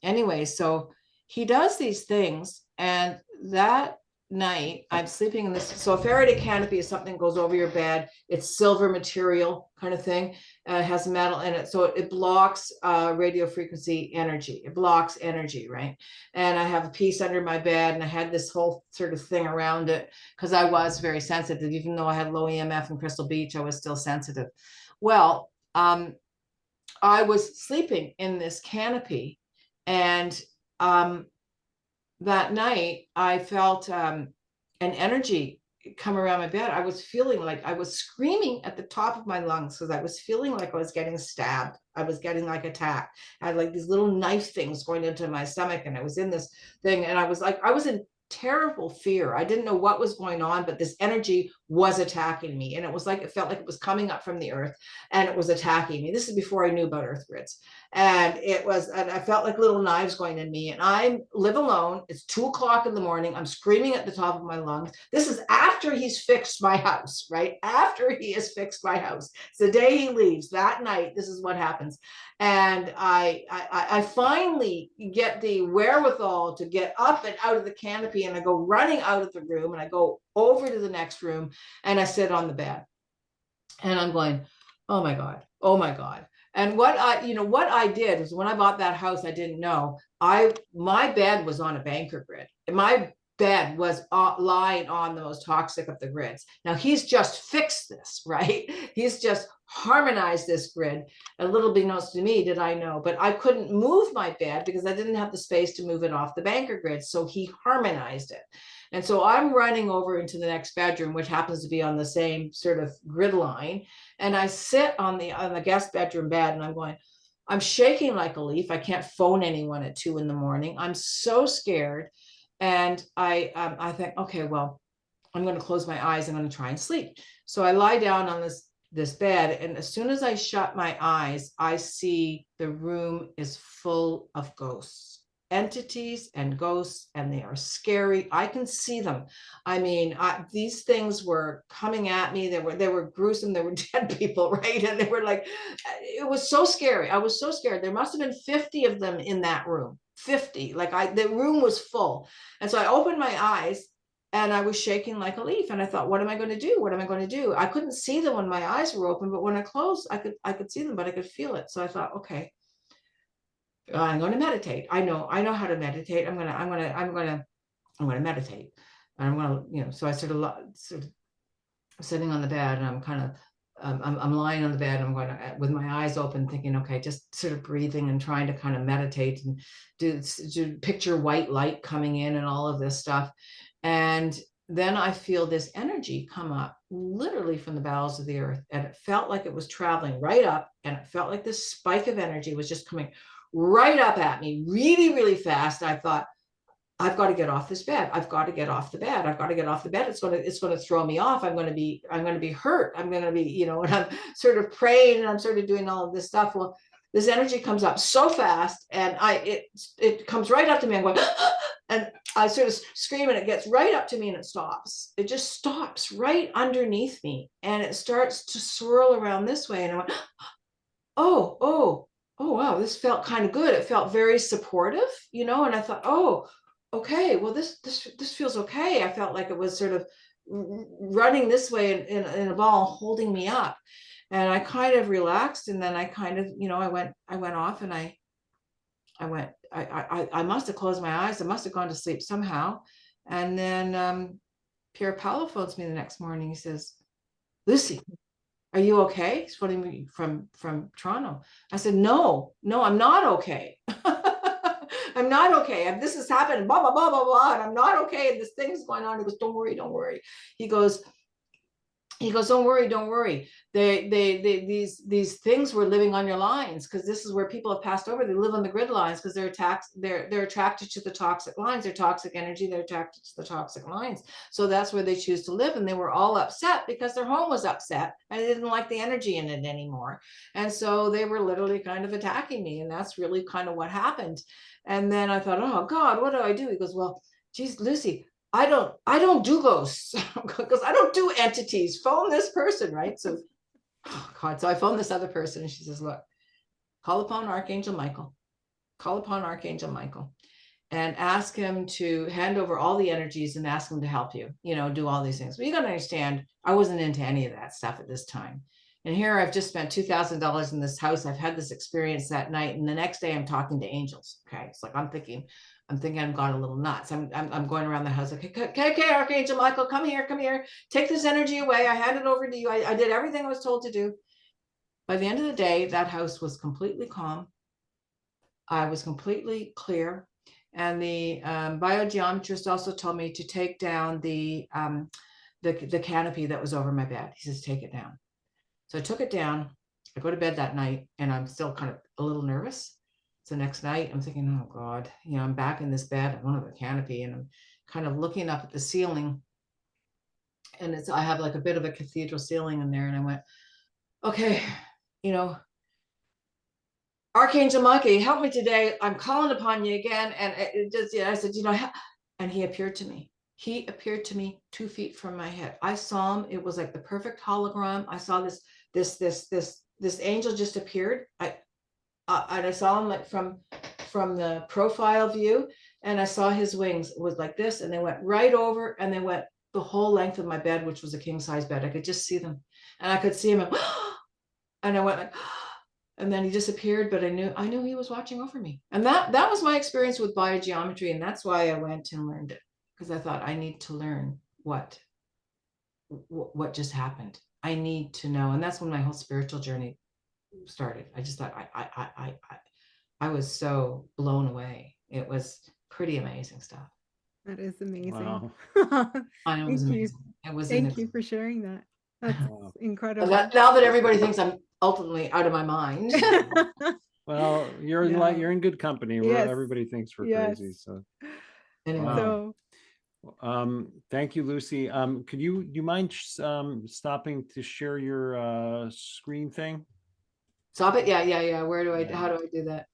anyway, so he does these things, and that night I'm sleeping in this. So a Faraday canopy is something that goes over your bed. It's silver material kind of thing. It has metal in it, so it blocks radio frequency energy. It blocks energy, right? And I have a piece under my bed, and I had this whole sort of thing around it because I was very sensitive. Even though I had low EMF in Crystal Beach, I was still sensitive. Well, I was sleeping in this canopy, and that night I felt an energy come around my bed. I was feeling like I was screaming at the top of my lungs because I was feeling like I was getting stabbed. I was getting like attacked. I had like these little knife things going into my stomach, and I was in this thing, and I was in terrible fear. I didn't know what was going on, but this energy was attacking me, and it felt like it was coming up from the earth, and it was attacking me. This is before I knew about earth grids, and I felt like little knives going in me. And I live alone. It's 2 o'clock in the morning. I'm screaming at the top of my lungs. This is after he's fixed my house, right? After he has fixed my house. It's the day he leaves. That night, this is what happens. And I finally get the wherewithal to get up and out of the canopy, and I go running out of the room, and I go over to the next room, and I sit on the bed, and I'm going, oh my God, oh my God. And what I did was, when I bought that house, I didn't know, my bed was on a banker grid. My bed was lying on the most toxic of the grids. Now he's just fixed this, right? He's just harmonized this grid. A little beknownst to me did I know, but I couldn't move my bed because I didn't have the space to move it off the banker grid. So he harmonized it. And so I'm running over into the next bedroom, which happens to be on the same sort of grid line. And I sit on the guest bedroom bed, and I'm going, I'm shaking like a leaf. I can't phone anyone at 2 a.m. I'm so scared. And I think, okay, well, I'm going to close my eyes. I'm going to try and sleep. So I lie down on this bed. And as soon as I shut my eyes, I see the room is full of ghosts, entities and ghosts, and they are scary. I can see them. I mean, these things were coming at me. They were gruesome. They were dead people, right? And they were like, it was so scary. I was so scared. There must have been 50 of them in that room. 50. Like the room was full. And so I opened my eyes and I was shaking like a leaf. And I thought, what am I going to do? What am I going to do? I couldn't see them when my eyes were open, but when I closed, I could see them, but I could feel it. So I thought, okay, I'm going to meditate. I know how to meditate. I'm going to meditate. And I'm going to, so I sort of sitting on the bed, and I'm kind of, I'm lying on the bed. I'm going to, with my eyes open, thinking, okay, just sort of breathing and trying to kind of meditate and do picture white light coming in and all of this stuff. And then I feel this energy come up literally from the bowels of the earth. And it felt like it was traveling right up. And it felt like this spike of energy was just coming right up at me really, really fast. I thought, I've got to get off this bed. I've got to get off the bed. I've got to get off the bed. It's going to throw me off. I'm going to be hurt. I'm going to be, and I'm sort of praying and I'm sort of doing all of this stuff. Well, this energy comes up so fast, and it comes right up to me. I'm going, and I sort of scream, and it gets right up to me and it stops. It just stops right underneath me, and it starts to swirl around this way. And I went, oh, wow, this felt kind of good. It felt very supportive, and I thought, oh, okay, well, this feels okay. I felt like it was sort of running this way in a ball, holding me up. And I kind of relaxed, and then I kind of, I went off, and I must have closed my eyes. I must have gone to sleep somehow. And then Pierre Paolo phones me the next morning. He says, Lucy, are you okay? He's phoning me from Toronto. I said, no, I'm not okay. I'm not okay. This has happened, blah, blah, blah, blah, blah, and I'm not okay. And this thing's going on. He goes, don't worry. He goes, don't worry. These things were living on your lines, because this is where people have passed over. They live on the grid lines because they're attracted to the toxic lines. They're toxic energy. They're attracted to the toxic lines. So that's where they choose to live. And they were all upset because their home was upset and they didn't like the energy in it anymore. And so they were literally kind of attacking me. And that's really kind of what happened. And then I thought, oh God, what do I do? He goes, well, geez, Lucy, I don't do ghosts because I don't do entities. Phone this person, right? So, oh God, so I phoned this other person, and she says, look, call upon Archangel Michael, and ask him to hand over all the energies and ask him to help you, do all these things. But you got to understand, I wasn't into any of that stuff at this time. And here I've just spent $2,000 in this house. I've had this experience that night, and the next day I'm talking to angels. Okay, it's like I'm thinking I've gone a little nuts. I'm going around the house. Okay, Archangel Michael, come here, take this energy away. I hand it over to you. I did everything I was told to do. By the end of the day, that house was completely calm. I was completely clear, and the biogeometrist also told me to take down the canopy that was over my bed. He says, take it down. So I took it down. I go to bed that night, and I'm still kind of a little nervous. So next night I'm thinking, oh God, I'm back in this bed. I'm under the canopy, and I'm kind of looking up at the ceiling, and I have like a bit of a cathedral ceiling in there. And I went, okay, Archangel Michael, help me today. I'm calling upon you again. And I said, and he appeared to me. He appeared to me 2 feet from my head. I saw him. It was like the perfect hologram. I saw this angel just appeared. And I saw him like from the profile view, and I saw his wings was like this, and they went right over, and they went the whole length of my bed, which was a king size bed. I could just see them, and I could see him, and I went like, and then he disappeared. But I knew he was watching over me, and that was my experience with biogeometry, and that's why I went and learned it, because I thought I need to learn what just happened. I need to know, and that's when my whole spiritual journey started. I just thought I was so blown away. It was pretty amazing stuff. That is amazing. Wow. It was amazing. It was Thank you for sharing that. That's incredible. Now that everybody thinks I'm ultimately out of my mind. Well, Yeah. you're in good company. Yes. Everybody thinks we're Yes. crazy. So, Anyway. wow. So Thank you, Lucy. Do you mind stopping to share your screen thing? Stop it. Yeah. How do I do that?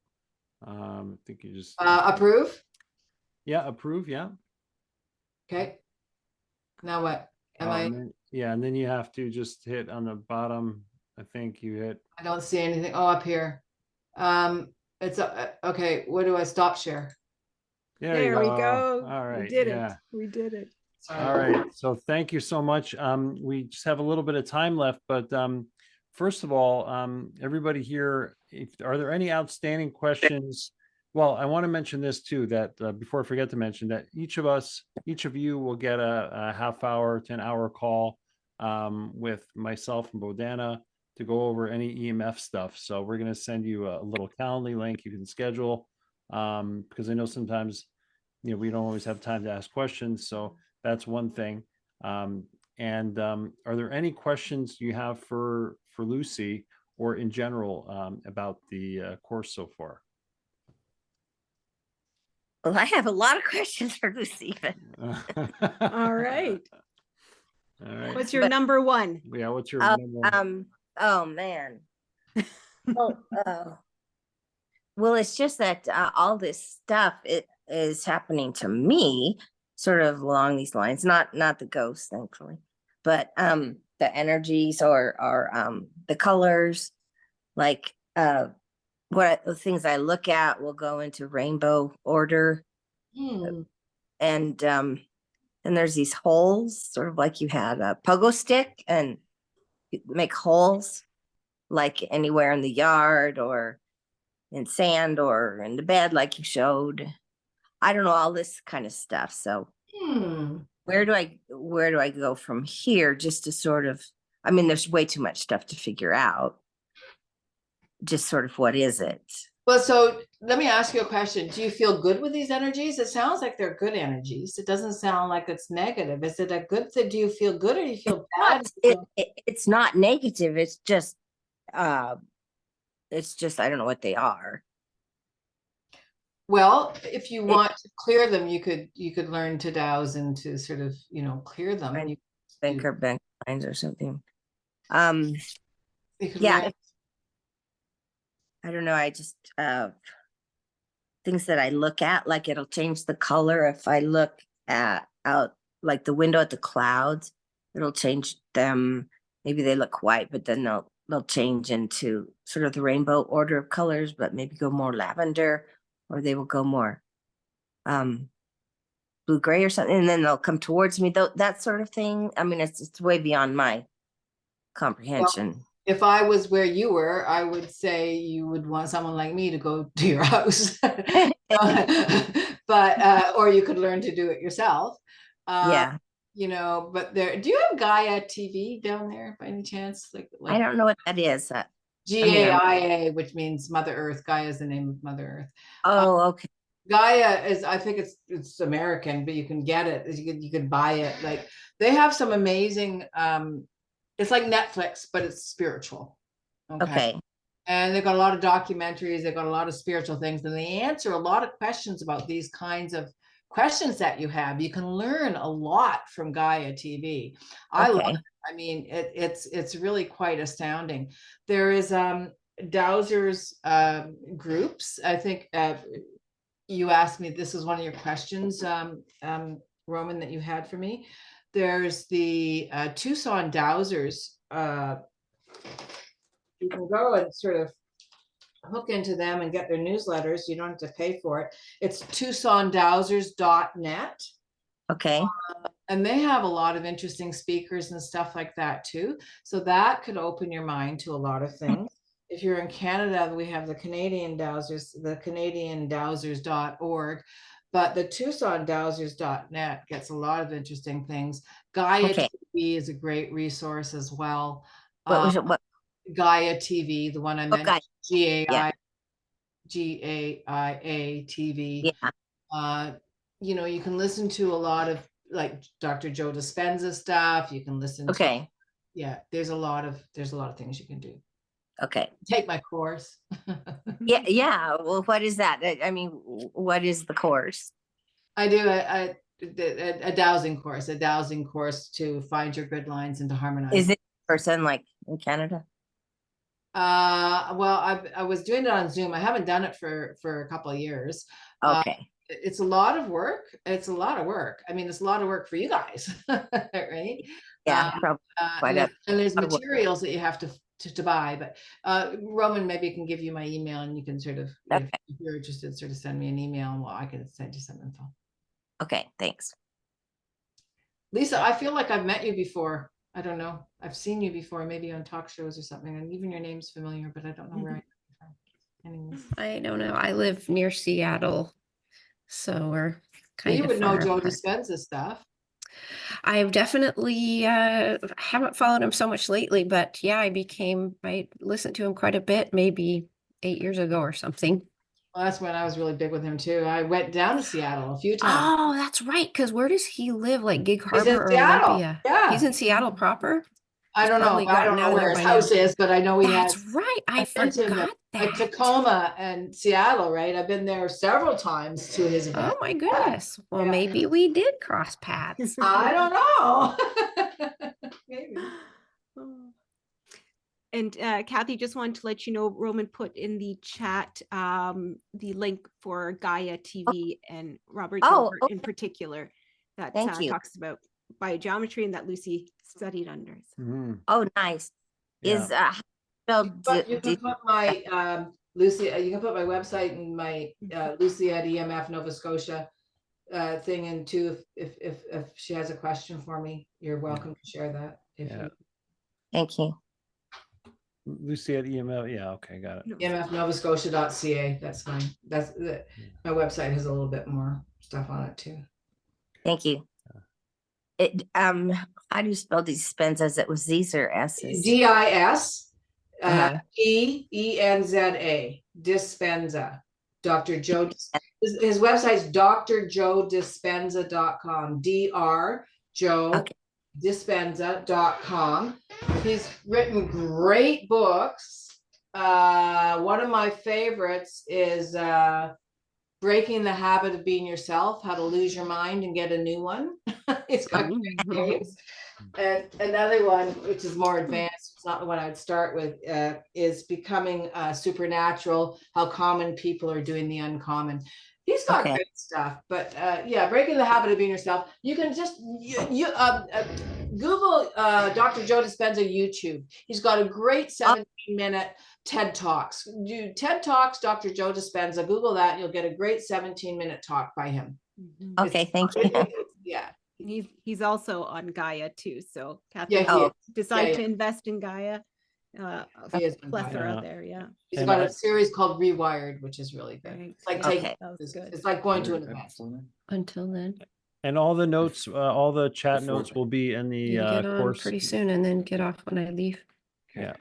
I think you just Approve. yeah, approve, yeah. Okay. Now what? Am And then, yeah, and then you have to just hit on the bottom. I think you hit. I don't see anything. Oh, up here. It's okay. Where do I stop share? There you there we go. go. All We right. did Yeah. it. We did it. Sorry. All right. So thank you so much. We just have a little bit of time left, but first of all, everybody here, are there any outstanding questions? Well, I want to mention this too, that before I forget to mention that each of you will get a half hour, 10-hour call with myself and Bodana to go over any EMF stuff. So we're going to send you a little Calendly link you can schedule because I know sometimes, we don't always have time to ask questions. So that's one thing. Are there any questions you have for Lucy or in general about the course so far? Well, I have a lot of questions for Lucy. All right. All right. What's your But- number one? Yeah. What's your number? Oh man. Well, well, it's just that all this stuff it is happening to me, sort of along these lines. Not the ghosts, thankfully, but the energies or the colors, like what the things I look at will go into rainbow order, and then there's these holes, sort of like you had a pogo stick and you make holes, like anywhere in the yard or in sand or in the bed, like you showed. I don't know, all this kind of stuff. So where do I go from here, just to sort of, I mean, there's way too much stuff to figure out. Just sort of, what is it? Well, so let me ask you a question. Do you feel good with these energies? It sounds like they're good energies. It doesn't sound like it's negative. Is it a good thing? Do you feel good or do you feel bad? It's not negative. It's just I don't know what they are. Well, if you want to clear them, you could learn to douse and to sort of, clear them. And Bank lines or something. you could Yeah. learn. I don't know. I just things that I look at, like it'll change the color if I look out like the window at the clouds, it'll change them. Maybe they look white, but then they'll change into sort of the rainbow order of colors, but maybe go more lavender, or they will go more blue gray or something, and then they'll come towards me. That sort of thing. I mean, it's way beyond my comprehension. Well, if I was where you were, I would say you would want someone like me to go to your house, but or you could learn to do it yourself. Yeah. But do you have Gaia TV down there by any chance? Like I don't know what that is. GAIA, which means Mother Earth. Gaia is the name of Mother Earth. Oh, okay. Gaia is, I think it's American, but you can get it. You can buy it. Like they have some amazing. It's like Netflix, but it's spiritual. Okay. And they've got a lot of documentaries. They've got a lot of spiritual things, and they answer a lot of questions about these kinds of questions that you have. You can learn a lot from Gaia TV. I love it. I mean, it's really quite astounding. There is dowsers groups. I think you asked me, this is one of your questions, Roman, that you had for me. There's the Tucson dowsers. You can go and sort of hook into them and get their newsletters. You don't have to pay for it. It's tucsondowsers.net. Okay. And they have a lot of interesting speakers and stuff like that too. So that could open your mind to a lot of things. If you're in Canada, we have the Canadian Dowsers, the CanadianDowsers.org, but the TucsonDowsers.net gets a lot of interesting things. Gaia TV is a great resource as well. What was it? What? Gaia TV, the one I mentioned, GAIA TV. Yeah. You can listen to a lot of like Dr. Joe Dispenza stuff. You can listen to, yeah, there's a lot of things you can do. Okay. Take my course. Yeah, yeah. Well, what is that? I mean, what is the course? I do a dowsing course to find your grid lines and to harmonize. Is it person like in Canada? Well, I was doing it on Zoom. I haven't done it for a couple of years. Okay. It's a lot of work. It's a lot of work. I mean, it's a lot of work for you guys, right? Yeah, probably quite And there's lot of work. materials that you have to buy. But Roman maybe can give you my email, and you can sort of, if Okay. you're interested, sort of send me an email, and I can send you some info. Okay, thanks. Lisa, I feel like I've met you before. I don't know. I've seen you before, maybe on talk shows or something, and even your name's familiar, but I don't know where I am from. Anyways. I don't know. I live near Seattle, so we're So kind you of would know far Joe apart. Dispenza stuff. I've definitely haven't followed him so much lately, but yeah, I listened to him quite a bit, maybe 8 years ago or something. Well, that's when I was really big with him too. I went down to Seattle a few times. Oh, that's right. Because where does he live? Like Gig He's in Harbor or Seattle. Olympia? Yeah. He's in Seattle proper. I don't know. probably I don't gotten know out of where there his by house is, but I know he has. That's right. I I've been to him forgot at, like that. Tacoma and Seattle, right? I've been there several times to his event. Oh my goodness. Well, Yeah. maybe we did cross paths. I don't know. Maybe. And Kathy, just wanted to let you know, Roman put in the chat the link for Gaia TV and Robert Oh, Gilbert in particular that Thank you. talks about biogeometry and that Lucy studied under. So. Mhm. Oh, nice. Yeah. Is spelled But you can put my Lucy. You can put my website and my Lucy at EMF Nova Scotia thing in too. If she has a question for me, you're welcome to share that. If Yeah. you thank you. Lucy at EML. Yeah. Okay. Got it. No, EMFNovaScotia.ca. That's fine. That's my website has a little bit more stuff on it too. Thank you. It how do you spell Dispenza? It was Z's or S's? DIS Uh-huh. EENZA. Dispenza. Dr. Joe. His website's drjoedispenza.com. drjoedispenza.com. He's written great books. One of my favorites is Breaking the Habit of Being Yourself, How to Lose Your Mind and Get a New One. It's got great names. And another one, which is more advanced, it's not the one I'd start with, is Becoming Supernatural, How Common People Are Doing the Uncommon. He's got Okay. great stuff, but yeah, Breaking the Habit of Being Yourself. You can just Google Dr. Joe Dispenza YouTube. He's got a great 17-minute TED Talks. Do TED Talks, Dr. Joe Dispenza. Google that, and you'll get a great 17-minute talk by him. Okay, thank you. Yeah. He's also on Gaia too. So Kathy, Yeah, if he you is. decide Yeah, to invest in Gaia, He is on plethora Gaia. there. Yeah. He's And got I- a series called Rewired, which is really good. Right. It's like Yeah, taking, Okay. that was good. it's like going to an event. Until then, And all the notes, all the chat Before- notes will be in the you get on course. pretty soon and then get off when I leave. Yeah.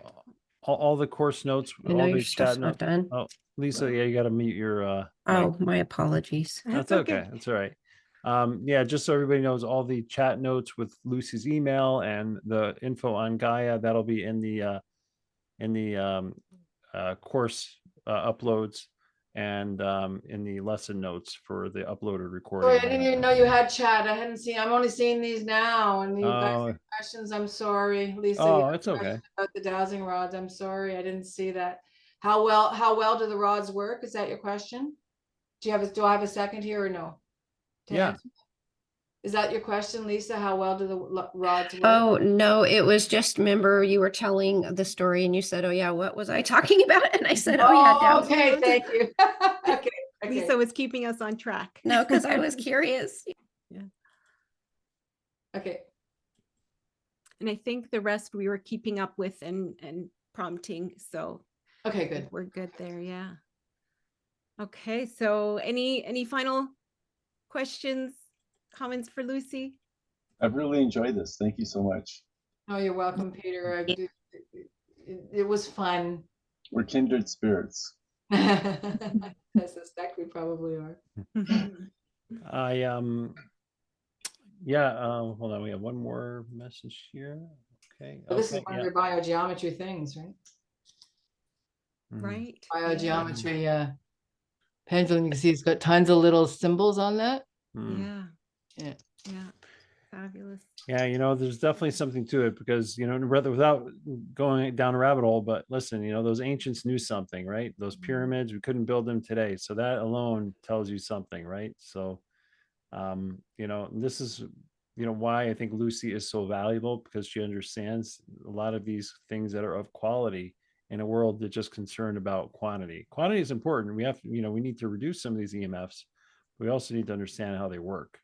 All the course notes, I know all your the stuff's chat not notes. done. Oh, Lisa, yeah, you got to mute your. mic. Oh, my apologies. That's okay. That's all right. Yeah, just so everybody knows, all the chat notes with Lucy's email and the info on Gaia, that'll be in the course uploads and in the lesson notes for the uploaded recording. Sorry, I didn't even know you had chat. I hadn't seen, I'm only seeing these now, and you guys Oh, have questions. I'm sorry, Lisa. you oh, have it's okay. questions about the dowsing rods. I'm sorry, I didn't see that. How well do the rods work? Is that your question? Do I have a second here or no? To Yeah. answer? Is that your question, Lisa? How well do the rods work? Oh, no, it was just, remember you were telling the story and you said, oh yeah, what was I talking about? And I said, oh yeah, dowsing okay, rods. thank you. Okay. Lisa was keeping us on track. No, because I was curious. Okay. And I think the rest we were keeping up with and prompting. So Okay, I think good. we're good there. Yeah. Okay. So any final questions, comments for Lucy? I've really enjoyed this. Thank you so much. Oh, you're welcome, Peter. It was fun. We're kindred spirits. I suspect we probably are. I yeah, hold on, we have one more message here. Okay. But this is Okay, one yeah. of your biogeometry things, right? Mhm. right? Biogeometry pendulum. You can see it's got tons of little symbols on that. Mm. Yeah. Yeah. Yeah. Fabulous. Yeah, there's definitely something to it because, rather without going down a rabbit hole, but listen, those ancients knew something, right? Those Mhm. pyramids, we couldn't build them today. So that alone tells you something, right? So, this is, why I think Lucy is so valuable because she understands a lot of these things that are of quality in a world that's just concerned about quantity. Quantity is important. We have to, we need to reduce some of these EMFs. We also need to understand how they work.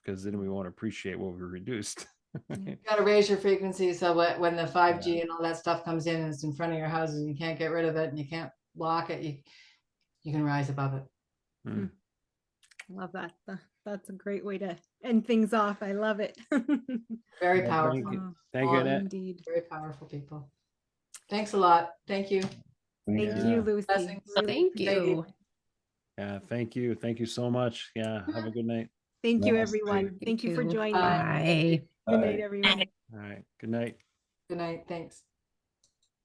Because then we won't appreciate what we reduced. You gotta raise your frequency so when the 5G and all that stuff comes in and it's in front of your houses and you can't get rid of it and you can't block it, you can rise above it. Mm. Love that. That's a great way to end things off. I love it. Very Well, powerful. Thank you, Oh, Annette. Indeed. Very powerful people. Thanks a lot. Thank you. Thank Yeah. you, Lucy. Blessings. Really Thank appreciate you. it. Yeah, thank you. Thank you so much. Yeah, have a good night. Thank you, Namaste. everyone. You Thank you for too. joining. Bye. Bye. Good night, Bye. everyone. All right. Good night. Good night. Thanks.